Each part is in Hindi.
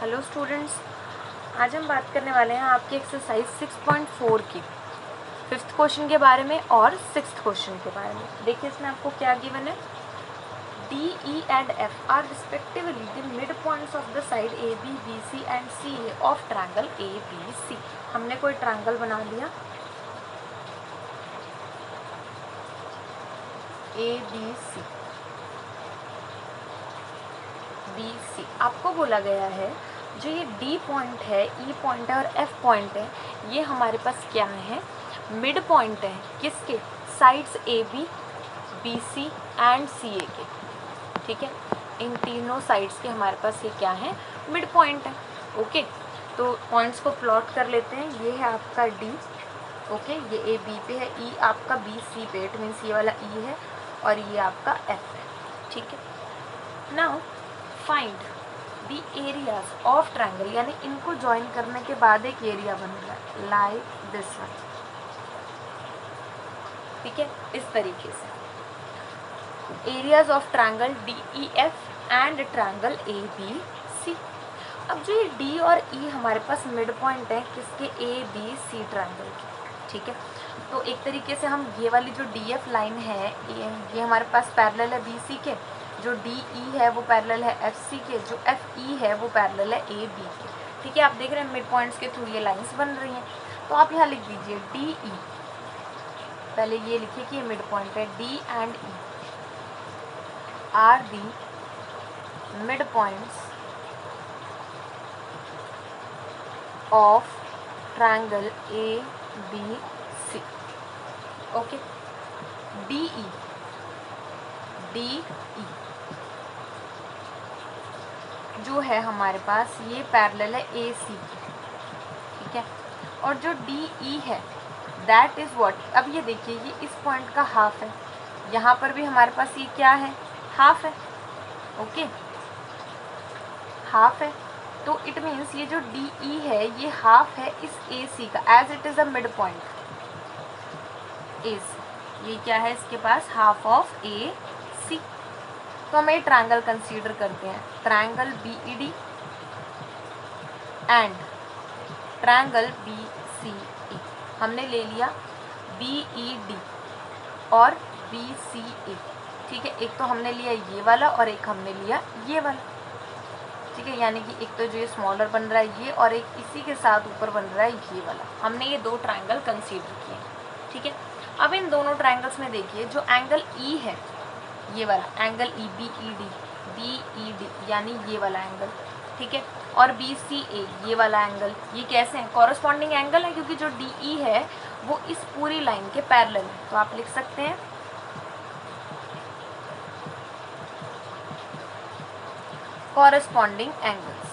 हेलो स्टूडेंट्स, आज हम बात करने वाले हैं आपकी एक्सरसाइज 6.4 की 5th क्वेश्चन के बारे में और 6th क्वेश्चन के बारे में। देखिए इसमें आपको क्या गिवन है। D E and F are respectively the mid points of the side A B B C and C A of triangle A B C. हमने कोई ट्रायंगल बना लिया A B C B C. आपको बोला गया है जो ये डी पॉइंट है, ई पॉइंट है और एफ पॉइंट है, ये हमारे पास क्या है, मिड पॉइंट है। किसके? Sides A B, B C and C A के। ठीक है, इन तीनों साइड्स के हमारे पास ये क्या है, मिड पॉइंट है। ओके, तो पॉइंट्स को प्लॉट कर लेते हैं। ये है आपका डी, ओके, ये ए बी पे है, ई आपका बी सी पे, इट मीन्स ये वाला ई है और ये आपका एफ है। ठीक है, now find the areas of triangle, यानी इनको ज्वाइन करने के बाद एक एरिया बन रहा है लाइक दिस वन। ठीक है, इस तरीके से areas of triangle D E F and triangle A B C. अब जो ये डी और ई हमारे पास मिड पॉइंट है किसके, ए बी सी ट्रायंगल के। ठीक है, तो एक तरीके से हम ये वाली जो डी एफ लाइन है ये हमारे पास पैरेलल है बी सी के, जो डी ई है वो पैरेलल है एफ सी के, जो एफ ई है वो पैरेलल है ए बी के। ठीक है, आप देख रहे हैं मिड पॉइंट्स के थ्रू ये लाइंस बन रही हैं। तो आप यहाँ लिख दीजिए डी ई, पहले ये लिखिए कि ये मिड पॉइंट है। D and E are the mid points of triangle A B C. Okay, D E जो है हमारे पास ये पैरेलल है ए सी की। ठीक है, और जो डी ई है दैट इज़ व्हाट, अब ये देखिए ये इस पॉइंट का हाफ है, यहाँ पर भी हमारे पास ये क्या है, हाफ है। ओके, हाफ है, तो इट मीन्स ये जो डी ई है ये हाफ है इस ए सी का, as it is a mid point A C. ये क्या है, इसके पास हाफ ऑफ ए सी। तो हम ये ट्रायंगल कंसीडर करते हैं, triangle B E D and triangle B C A. हमने ले लिया बी ई डी और बी सी ए। ठीक है, एक तो हमने लिया ये वाला और एक हमने लिया ये वाला। ठीक है, यानी कि एक तो जो ये स्मॉलर बन रहा है ये, और एक इसी के साथ ऊपर बन रहा है ये वाला। हमने ये दो ट्रायंगल कंसीडर किए। ठीक है, अब इन दोनों ट्रायंगल्स में देखिए जो एंगल ई है ये वाला angle E B E D यानी ये वाला एंगल। ठीक है, और बी सी ए ये वाला एंगल, ये कैसे हैं, कॉरस्पॉन्डिंग एंगल है, क्योंकि जो डी ई है वो इस पूरी लाइन के पैरेलल है। तो आप लिख सकते हैं corresponding angles.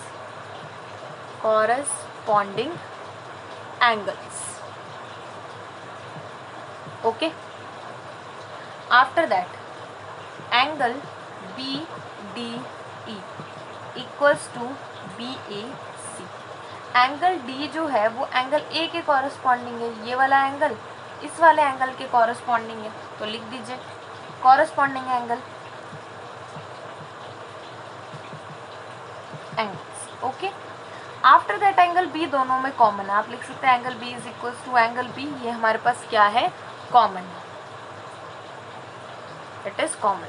Okay, after that angle B D E equals to B A C. Angle D जो है वो एंगल ए के कॉरस्पॉन्डिंग है, ये वाला एंगल इस वाले एंगल के कॉरस्पॉन्डिंग है। तो लिख दीजिए corresponding angles. Okay, after that angle B दोनों में कॉमन है, आप लिख सकते हैं angle B is equals to angle B, ये हमारे पास क्या है, कॉमन है, इट इज कॉमन।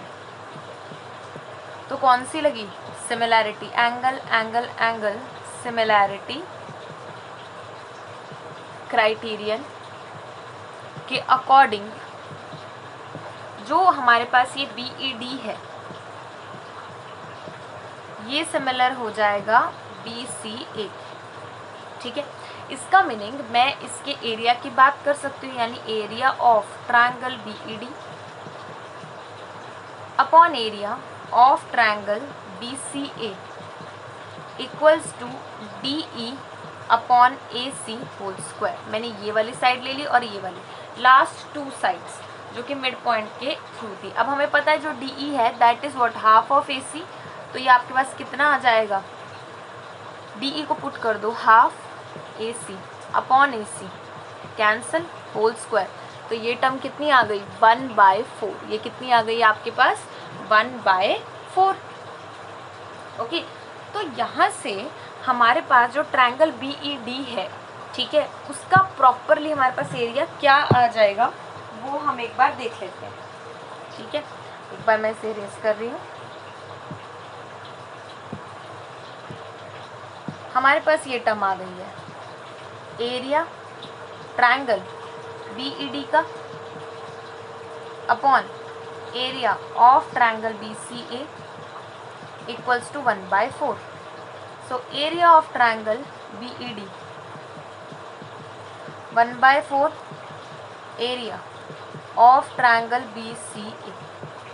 तो कौन सी लगी, सिमिलैरिटी, एंगल सिमिलैरिटी क्राइटेरियन के अकॉर्डिंग जो हमारे पास ये बी ई डी है ये सिमिलर हो जाएगा बी सी ए। ठीक है, इसका मीनिंग मैं इसके एरिया की बात कर सकती हूँ, यानी area of triangle B E D upon area of triangle B C A equals to D E upon A C whole square. मैंने ये वाली साइड ले ली और ये वाली लास्ट टू साइड्स जो कि मिड पॉइंट के थ्रू थी। अब हमें पता है जो डी ई है that is what, half of A C. तो ये आपके पास कितना आ जाएगा, डी ई को पुट कर दो, half A C upon A C, cancel, whole square. तो ये टर्म कितनी आ गई, 1/4। ये कितनी आ गई आपके पास, 1/4। ओके, तो यहाँ से हमारे पास जो ट्रायंगल BED है, ठीक है, उसका प्रॉपरली हमारे पास एरिया क्या आ जाएगा वो हम एक बार देख लेते हैं। ठीक है, एक बार मैं इसे इरेज कर रही हूँ। हमारे पास ये टर्म आ गई है, एरिया ट्रायंगल BED का upon area of triangle BCA equals to 1/4। So area of triangle BED 1/4 area of triangle BCA,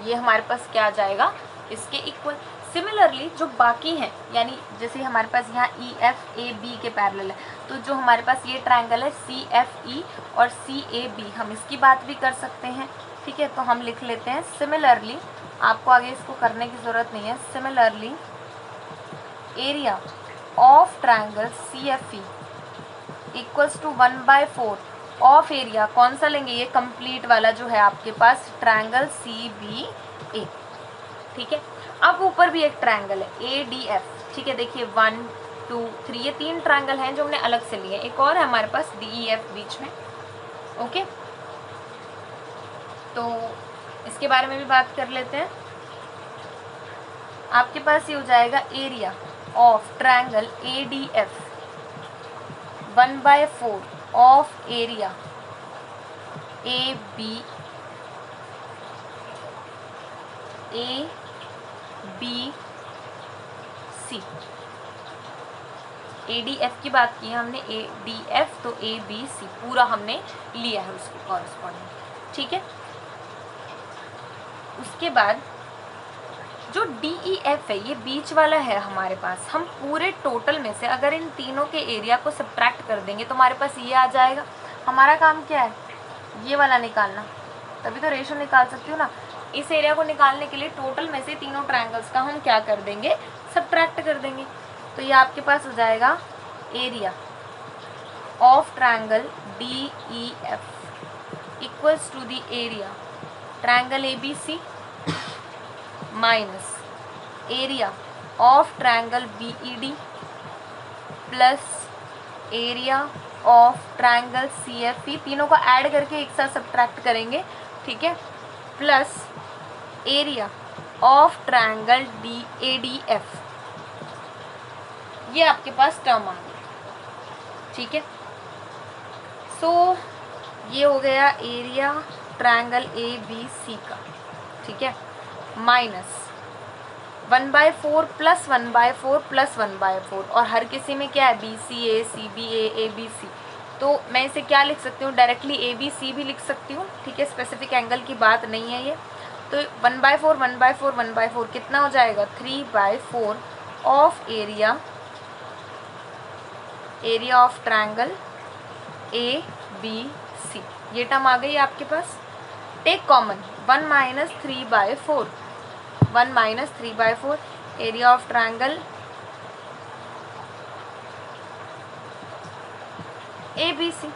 ये हमारे पास क्या आ जाएगा, इसके इक्वल। सिमिलरली जो बाकी हैं, यानी जैसे हमारे पास यहाँ EFAB के पैरेलल है, तो जो हमारे पास ये ट्रायंगल है CFE और CAB, हम इसकी बात भी कर सकते हैं। ठीक है, तो हम लिख लेते हैं सिमिलरली, आपको आगे इसको करने की ज़रूरत नहीं है। Similarly area of triangle CFE equals to 1/4 of area, कौन सा लेंगे, ये कंप्लीट वाला जो है आपके पास ट्रायंगल CBA। ठीक है, अब ऊपर भी एक ट्रायंगल है ADF। ठीक है, देखिए 1 2 3 ये 3 ट्रायंगल हैं जो हमने अलग से लिए। एक और है हमारे पास DEF बीच में। ओके, तो इसके बारे में भी बात कर लेते हैं। आपके पास ये हो जाएगा area of triangle ADF 1/4 of area ABC। ADF की बात की है हमने, ADF तो ABC पूरा हमने लिया है उसके कॉरस्पॉन्डिंग। ठीक है, उसके बाद जो DEF है, ये बीच वाला है हमारे पास। हम पूरे टोटल में से अगर इन तीनों के एरिया को सब्ट्रैक्ट कर देंगे तो हमारे पास ये आ जाएगा। हमारा काम क्या है, ये वाला निकालना, तभी तो रेशो निकाल सकती हूँ ना। इस एरिया को निकालने के लिए टोटल में से तीनों ट्रायंगल्स का हम क्या कर देंगे, सब्ट्रैक्ट कर देंगे। तो ये आपके पास हो जाएगा area of triangle DEF equals to the area triangle ABC minus area of triangle BED plus area of triangle CFE, तीनों को ऐड करके एक साथ सब्ट्रैक्ट करेंगे। ठीक है, plus area of triangle ADF, ये आपके पास टर्म आ गया। ठीक है, सो ये हो गया एरिया ट्रायंगल ABC का। ठीक है, माइनस 1/4 प्लस 1/4 प्लस 1/4, और हर किसी में क्या है, BCA CBA ABC, तो मैं इसे क्या लिख सकती हूँ, डायरेक्टली ABC भी लिख सकती हूँ। ठीक है, स्पेसिफिक एंगल की बात नहीं है ये। तो 1/4 1/4 1/4 कितना हो जाएगा, 3/4 of area of triangle ABC। ये टर्म आ गई आपके पास। Take common 1 minus 3/4, 1 minus 3/4 area of triangle ABC।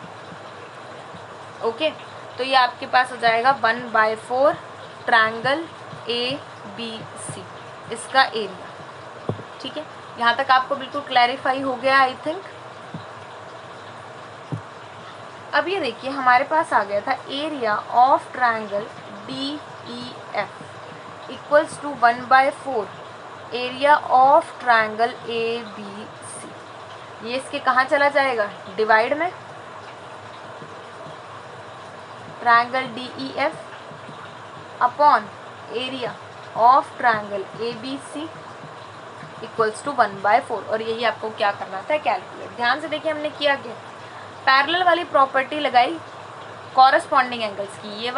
Okay, तो ये आपके पास हो जाएगा 1/4 ट्रायंगल ABC, इसका एरिया। ठीक है, यहाँ तक आपको बिल्कुल क्लैरिफाई हो गया आई थिंक। अब ये देखिए हमारे पास आ गया था area of triangle DEF equals to 1/4 area of triangle ABC। ये इसके कहाँ चला जाएगा, डिवाइड में, triangle DEF upon area of triangle ABC equals to 1/4, और यही आपको क्या करना था, कैलकुलेट। ध्यान से देखिए हमने किया क्या, पैरेलल वाली प्रॉपर्टी लगाई कॉरस्पॉन्डिंग एंगल्स की, ये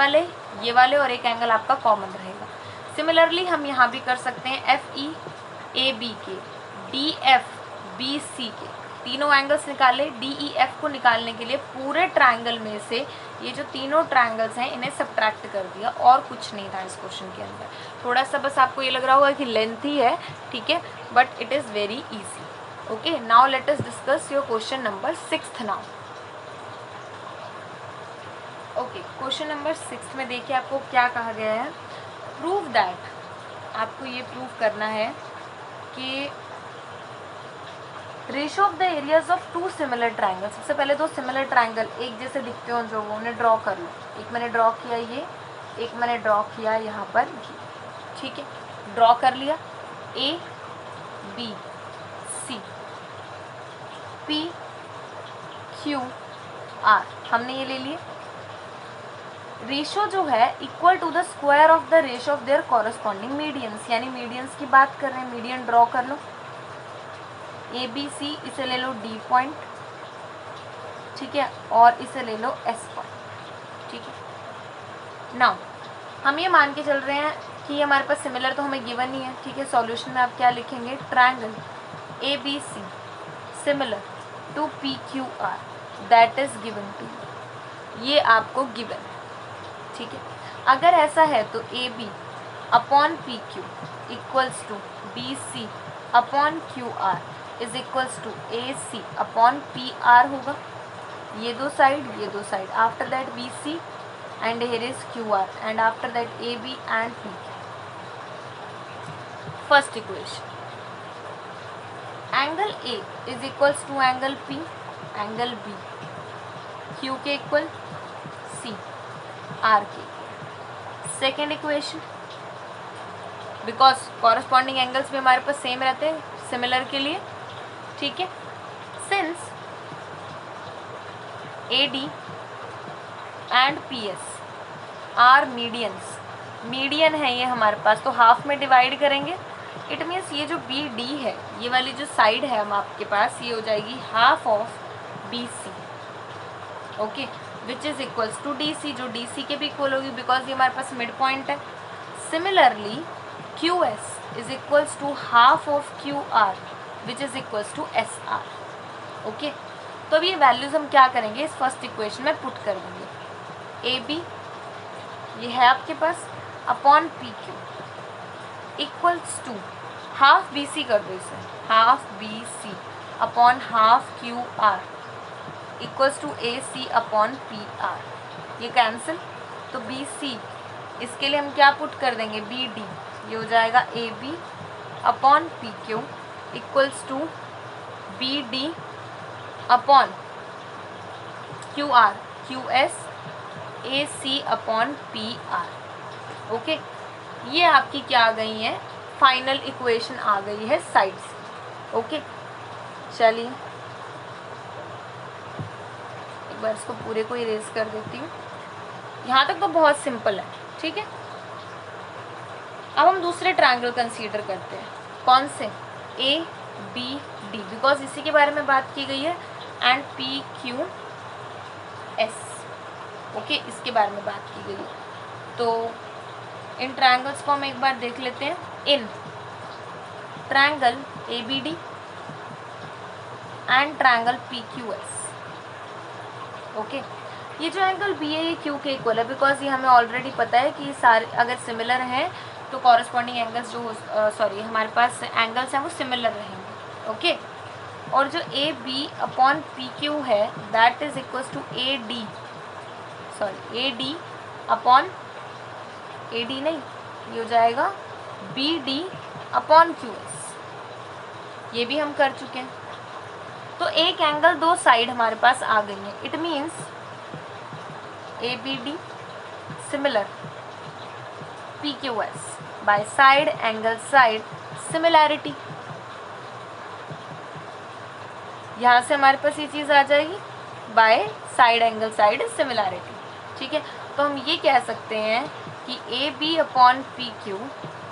वाले और एक एंगल आपका कॉमन रहेगा। सिमिलरली हम यहाँ भी कर सकते हैं FEAB के, DFBC के, तीनों एंगल्स निकाले। DEF को निकालने के लिए पूरे ट्रायंगल में से ये जो तीनों ट्रायंगल्स हैं इन्हें सब्ट्रैक्ट कर दिया, और कुछ नहीं था इस क्वेश्चन के अंदर। थोड़ा सा बस आपको ये लग रहा होगा कि लेंथी है, ठीक है, but it is very easy. Okay, now let us discuss your question number 6 now. Okay, question number 6 में देखिए आपको क्या कहा गया है, प्रूव दैट, आपको ये प्रूव करना है कि ratio of the areas of two similar triangle. सबसे पहले दो सिमिलर ट्राइंगल एक जैसे दिखते हो जो वो उन्हें ड्रॉ कर लो। एक मैंने ड्रॉ किया ये, एक मैंने ड्रॉ किया यहाँ पर ये, ठीक है, ड्रॉ कर लिया। A B C P Q R हमने ये ले लिए। रेशियो जो है equal to the square of the ratio of their corresponding medians, यानी मीडियंस की बात कर रहे हैं। मीडियन ड्रॉ कर लो। ए बी सी इसे ले लो डी पॉइंट, ठीक है, और इसे ले लो एस पॉइंट, ठीक है। नाउ हम ये मान के चल रहे हैं कि ये हमारे पास सिमिलर तो हमें गिवन ही है, ठीक है। सॉल्यूशन में आप क्या लिखेंगे, triangle A B C similar to P Q R that is given to you, ये आपको गिवन है, ठीक है। अगर ऐसा है तो A B upon P Q equals to B C upon Q R is equals to A C upon P R होगा। ये दो side after that B C and here is Q R and after that A B and P Q. First equation, angle A is equals to angle P, angle B Q के इक्वल, सी आर के। Second equation, because corresponding angles भी हमारे पास सेम रहते हैं सिमिलर के लिए, ठीक है। Since A D and P S R medians, median है ये हमारे पास, तो हाफ में डिवाइड करेंगे। इट मीन्स ये जो बी डी है, ये वाली जो साइड है हम आपके पास, ये हो जाएगी half of B C, okay, which is equals to D C, जो डी सी के भी इक्वल होगी बिकॉज ये हमारे पास मिड पॉइंट है। Similarly Q S is equals to half of Q R which is equals to S R, okay. तो अब ये वैल्यूज हम क्या करेंगे, इस फर्स्ट इक्वेशन में पुट कर देंगे। ए बी ये है आपके पास upon P Q equals to half B C कर दो इसे, half B C upon half Q R equals to A C upon P R. ये कैंसिल, तो बी सी इसके लिए हम क्या पुट कर देंगे, बी डी, ये हो जाएगा A B upon P Q equals to B D upon Q R, Q S A C upon P R, okay. ये आपकी क्या आ गई है, फाइनल इक्वेशन आ गई है साइड्स, ओके। चलिए एक बार इसको पूरे को इरेज कर देती हूँ। यहाँ तक तो बहुत सिंपल है, ठीक है। अब हम दूसरे ट्रायंगल कंसीडर करते हैं, कौन से, ए बी डी, बिकॉज इसी के बारे में बात की गई है, and P Q S, okay, इसके बारे में बात की गई है। तो इन ट्रायंगल्स को हम एक बार देख लेते हैं। In triangle A B D and triangle P Q S, okay. ये जो एंगल बी है ये क्यू के इक्वल है, बिकॉज ये हमें ऑलरेडी पता है कि सारे अगर सिमिलर हैं तो कॉरस्पॉन्डिंग एंगल्स जो सॉरी हमारे पास एंगल्स हैं वो सिमिलर रहेंगे, ओके। और जो A B upon P Q है that is equals to A D, sorry A D upon, A D नहीं, ये हो जाएगा B D upon Q S, ये भी हम कर चुके हैं। तो एक एंगल दो साइड हमारे पास आ गई है, it means A B D similar P Q S by side angle side similarity. यहाँ से हमारे पास ये चीज़ आ जाएगी by side angle side similarity, ठीक है। तो हम ये कह सकते हैं कि A B upon P Q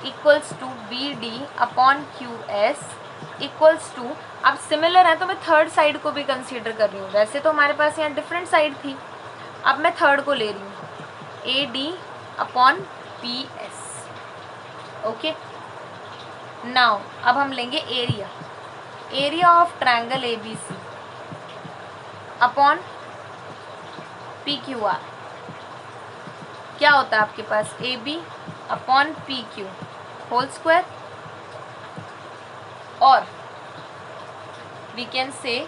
equals to B D upon Q S equals to, अब सिमिलर है तो मैं थर्ड साइड को भी कंसीडर कर रही हूँ। वैसे तो हमारे पास यहाँ डिफरेंट साइड थी, अब मैं थर्ड को ले रही हूँ, A D upon P S, okay. Now अब हम लेंगे area, area of triangle A B C upon P Q R. क्या होता है आपके पास, A B upon P Q whole square, और we can say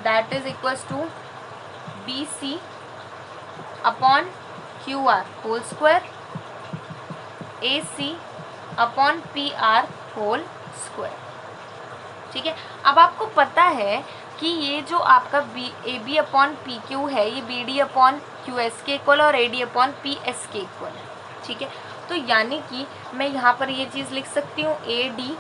that is equals to B C upon Q R whole square, A C upon P R whole square, ठीक है। अब आपको पता है कि ये जो आपका A B upon P Q है ये B D upon Q S के इक्वल और A D upon P S के इक्वल है, ठीक है। तो यानी कि मैं यहाँ पर ये चीज़ लिख सकती हूँ A D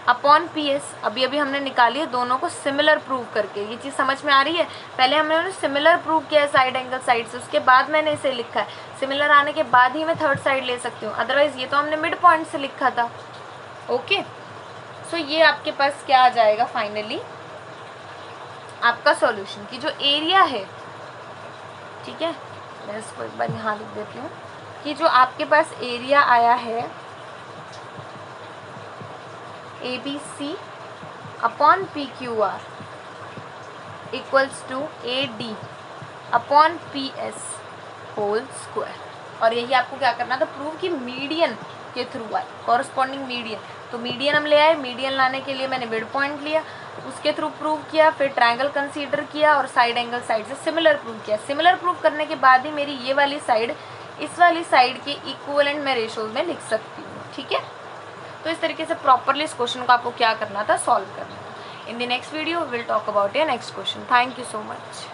upon P S. अभी अभी हमने निकाली है दोनों को सिमिलर प्रूव करके, ये चीज़ समझ में आ रही है। पहले हमने सिमिलर प्रूव किया है साइड एंगल साइड से, उसके बाद मैंने इसे लिखा है। सिमिलर आने के बाद ही मैं थर्ड साइड ले सकती हूँ, अदरवाइज़ ये तो हमने मिड पॉइंट से लिखा था। ओके, सो ये आपके पास क्या आ जाएगा फाइनली, आपका सॉल्यूशन की जो एरिया है, ठीक है। मैं इसको एक बार यहाँ लिख देती हूँ कि जो आपके पास एरिया आया है A B C upon P Q R equals to A D upon P S whole square. और यही आपको क्या करना था, प्रूव कि मीडियन के थ्रू आए, कॉरस्पॉन्डिंग मीडियन। तो मीडियन हम ले आए, मीडियन लाने के लिए मैंने मिड पॉइंट लिया, उसके थ्रू प्रूव किया, फिर ट्रायंगल कंसीडर किया और साइड एंगल साइड से सिमिलर प्रूव किया। सिमिलर प्रूव करने के बाद ही मेरी ये वाली साइड इस वाली साइड के इक्विवेलेंट मैं रेशोज में लिख सकती हूँ, ठीक है। तो इस तरीके से प्रॉपरली इस क्वेश्चन को आपको क्या करना था, सॉल्व करना था। In the next video will talk about your next question. Thank you so much.